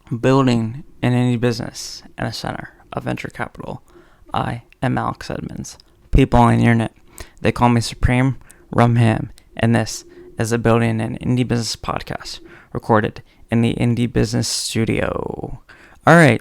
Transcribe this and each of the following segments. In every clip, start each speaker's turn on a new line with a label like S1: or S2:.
S1: Building an indie business and a center of venture capital. I am Alex Edmonds. People on the internet, they call me Supreme Rum Ham, and this is a Building an Indie Business podcast recorded in the Indie Business Studio. Alright,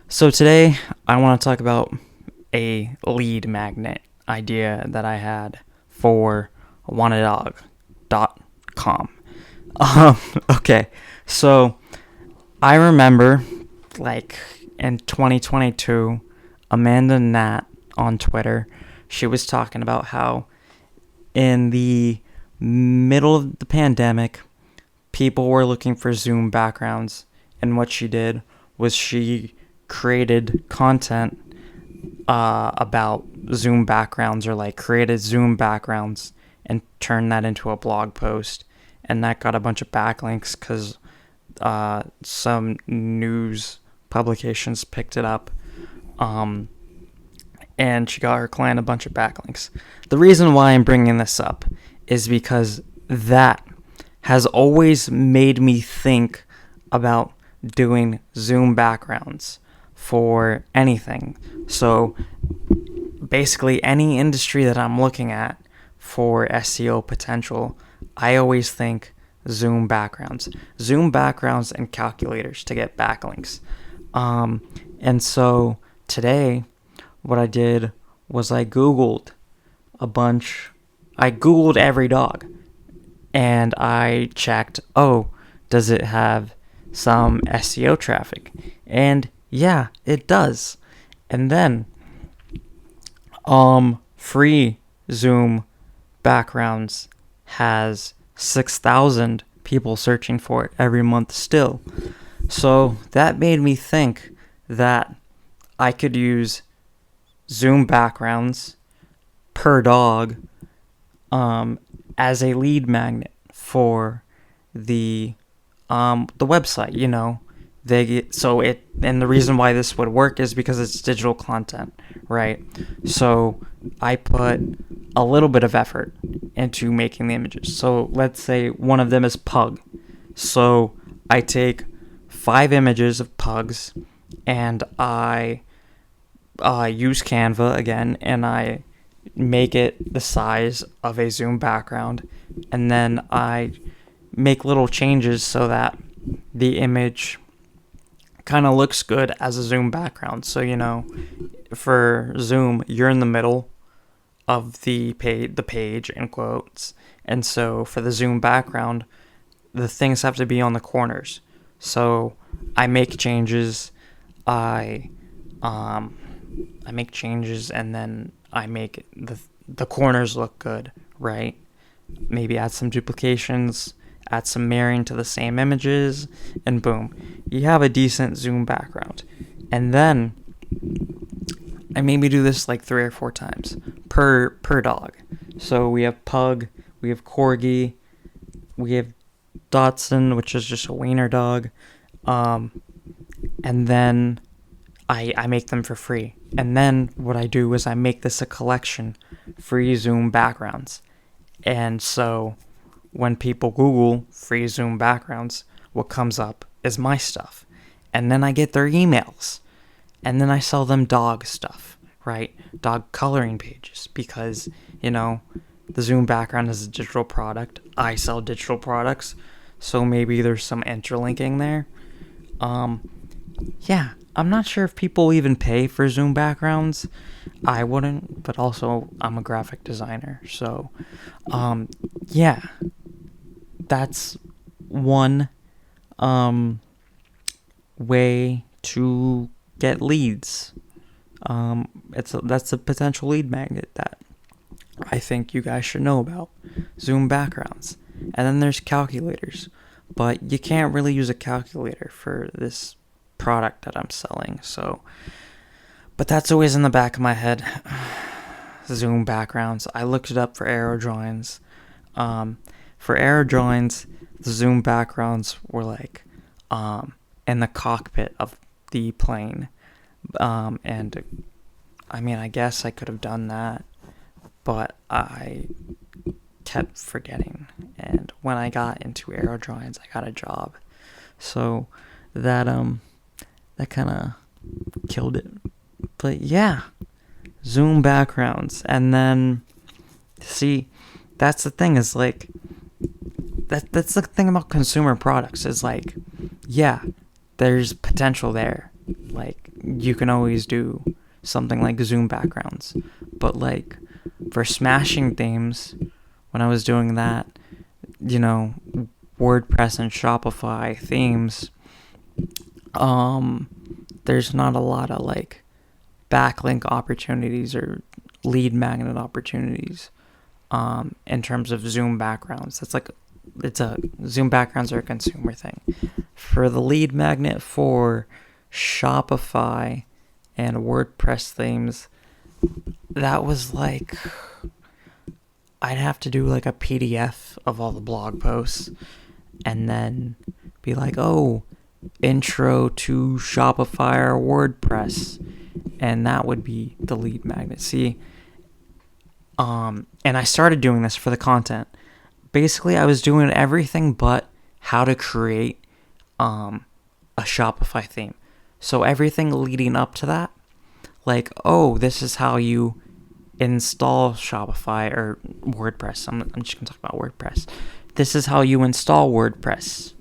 S1: so today I want to talk about a lead magnet idea that I had for wantedog.com. Okay, so I remember, in 2022, Amanda Nat on Twitter, she was talking about how in the middle of the pandemic, people were looking for Zoom backgrounds, and what she did was she created content about Zoom backgrounds, or created Zoom backgrounds and turned that into a blog post, and that got a bunch of backlinks because some news publications picked it up, and she got her client a bunch of backlinks. The reason why I'm bringing this up is because that has always made me think about doing Zoom backgrounds for anything. So basically any industry that I'm looking at for SEO potential, I always think Zoom backgrounds and calculators to get backlinks. And so today what I did was I Googled every dog, and I checked, does it have some SEO traffic? And yeah, it does. And then free Zoom backgrounds has 6,000 people searching for it every month still. So that made me think that I could use Zoom backgrounds per dog as a lead magnet for the website. And the reason why this would work is because it's digital content, right? So I put a little bit of effort into making the images. So let's say one of them is pug. So I take 5 images of pugs, and I use Canva again, and I make it the size of a Zoom background, and then I make little changes so that the image kind of looks good as a Zoom background. So, for Zoom, you're in the middle of the page in quotes, and so for the Zoom background, the things have to be on the corners. So I make changes, I make changes, and then I make the corners look good, right? Maybe add some duplications, add some mirroring to the same images, and boom, you have a decent Zoom background. And then I maybe do this 3 or 4 times per dog. So we have pug, we have corgi, we have Dachshund, which is just a wiener dog, and then I make them for free. And then what I do is I make this a collection, free Zoom backgrounds. And so when people Google free Zoom backgrounds, what comes up is my stuff. And then I get their emails. And then I sell them dog stuff, right? Dog coloring pages, because, the Zoom background is a digital product. I sell digital products. So maybe there's some interlinking there. Yeah, I'm not sure if people even pay for Zoom backgrounds. I wouldn't, but also I'm a graphic designer. So, yeah, that's one way to get leads. That's a potential lead magnet that I think you guys should know about. Zoom backgrounds. And then there's calculators, but you can't really use a calculator for this product that I'm selling. So, but that's always in the back of my head. Zoom backgrounds. I looked it up for arrow drawings. For arrow drawings, the Zoom backgrounds were in the cockpit of the plane. And I mean, I guess I could have done that, but I kept forgetting. And when I got into arrow drawings, I got a job. So that that kind of killed it. But yeah, Zoom backgrounds. And then see, that's the thing, is like that's the thing about consumer products, is like, yeah, there's potential there. Like, you can always do something like Zoom backgrounds. But like, for smashing themes, when I was doing that, you know, WordPress and Shopify themes, there's not a lot of like backlink opportunities or lead magnet opportunities in terms of Zoom backgrounds. Zoom backgrounds are a consumer thing. For the lead magnet for Shopify and WordPress themes, that was like, I'd have to do like a PDF of all the blog posts and then be like, oh, intro to Shopify or WordPress, and that would be the lead magnet. See, and I started doing this for the content. Basically, I was doing everything but how to create a Shopify theme. So everything leading up to that, like, oh, this is how you install Shopify or WordPress. I'm just gonna talk about WordPress. This is how you install WordPress.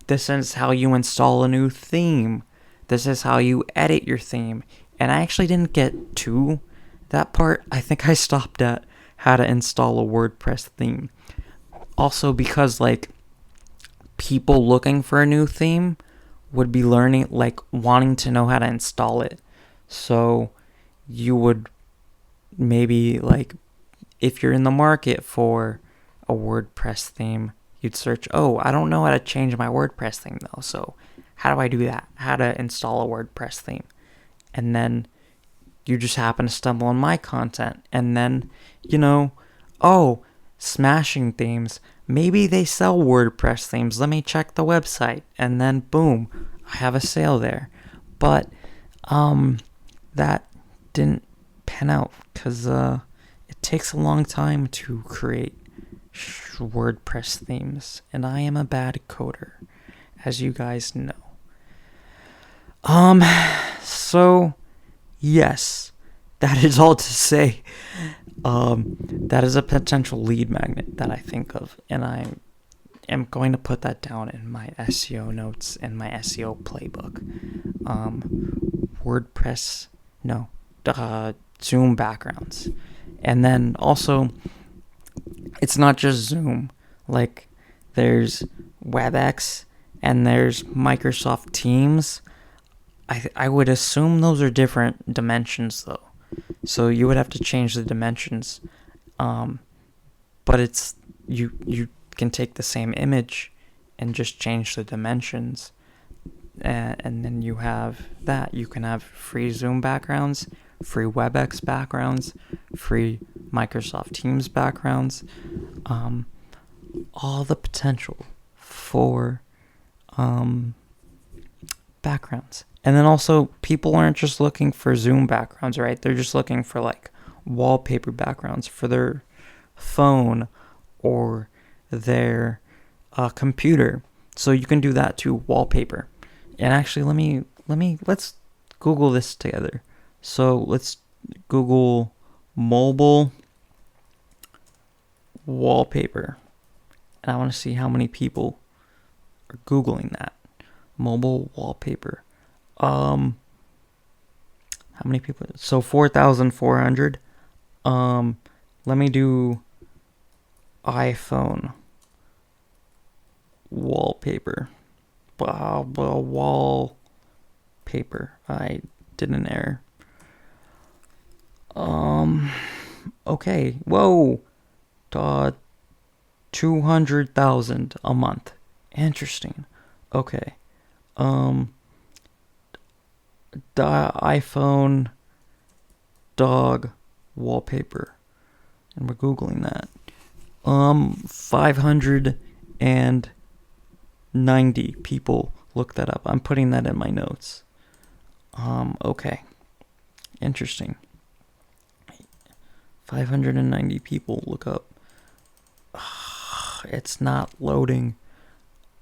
S1: This is how you install a new theme. This is how you edit your theme. And I actually didn't get to that part. I think I stopped at how to install a WordPress theme. Also because, like, people looking for a new theme would be learning, like, wanting to know how to install it. So you would maybe, like, if you're in the market for a WordPress theme, you'd search, oh, I don't know how to change my WordPress theme though, so how do I do that? How to install a WordPress theme? And then you just happen to stumble on my content, and then, you know, oh, smashing themes, maybe they sell WordPress themes, let me check the website, and then boom, I have a sale there. But that didn't pan out because it takes a long time to create WordPress themes, and I am a bad coder, as you guys know. So yes, that is all to say. That is a potential lead magnet that I think of, and I am going to put that down in my SEO notes and my SEO playbook. WordPress, no, Zoom backgrounds. And then also, it's not just Zoom. Like, there's WebEx and there's Microsoft Teams. I would assume those are different dimensions though. So you would have to change the dimensions. But it's you can take the same image and just change the dimensions. And then you have that. You can have free Zoom backgrounds, free WebEx backgrounds, free Microsoft Teams backgrounds. All the potential for backgrounds. And then also, people aren't just looking for Zoom backgrounds, right? They're just looking for like wallpaper backgrounds for their phone or their computer. So you can do that too, wallpaper. And actually, let's Google this together. So let's Google mobile wallpaper. And I want to see how many people are Googling that. Mobile wallpaper. How many people? So 4,400. Let me do iPhone wallpaper. Wallpaper. I did an error. Okay. Whoa. 200,000 a month. Interesting. Okay. The iPhone dog wallpaper. And we're Googling that. 590 people look that up. I'm putting that in my notes. Okay. Interesting. 590 people look up. It's not loading.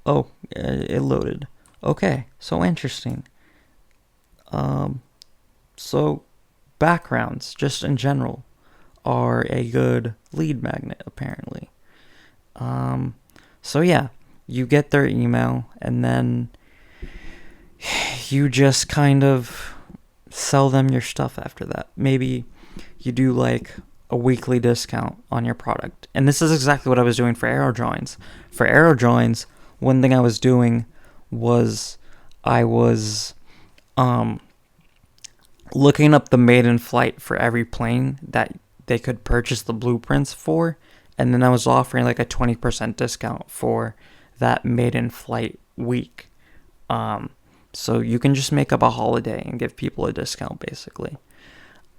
S1: Oh, it loaded. Okay, so interesting. Um, so backgrounds, just in general, are a good lead magnet, apparently. Um, so yeah, you get their email, and then you just kind of sell them your stuff after that. Maybe you do like a weekly discount on your product. And this is exactly what I was doing for arrow drawings. For arrow drawings, one thing I was doing was I was um, looking up the maiden flight for every plane that they could purchase the blueprints for, and then I was offering like a 20% discount for that maiden flight week. Um, so you can just make up a holiday and give people a discount, basically.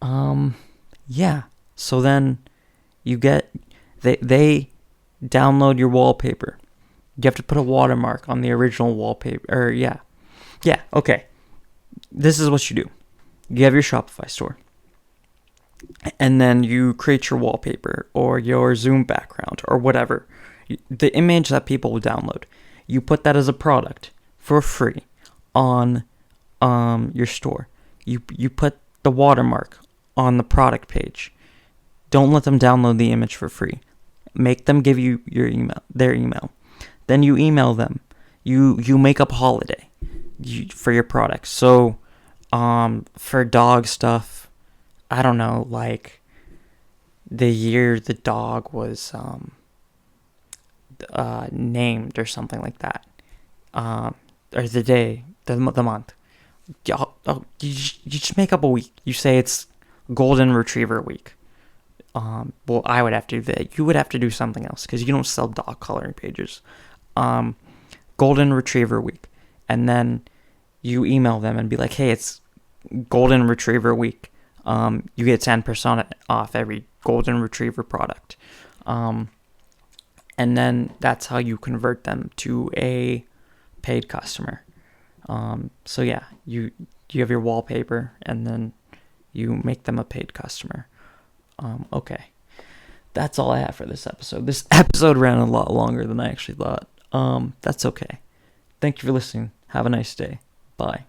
S1: Um, yeah. So then you get they download your wallpaper. You have to put a watermark on the original wallpaper. Or yeah. Okay. This is what you do. You have your Shopify store, and then you create your wallpaper or your Zoom background or whatever, the image that people will download. You put that as a product for free on your store. You put the watermark on the product page. Don't let them download the image for free. Make them give you their email. Then you email them. You make up a holiday for your product. So for dog stuff, I don't know, like the year the dog was named or something like that, or the day, the month. You just make up a week. You say it's Golden Retriever Week. Well, I would have to do that. You would have to do something else because you don't sell dog coloring pages. Golden Retriever Week, and then you email them and be like, "Hey, it's Golden Retriever Week. You get 10% off every Golden Retriever product." And then that's how you convert them to a paid customer. So yeah, you have your wallpaper, and then you make them a paid customer. Okay. That's all I have for this episode. This episode ran a lot longer than I actually thought. That's okay. Thank you for listening. Have a nice day. Bye.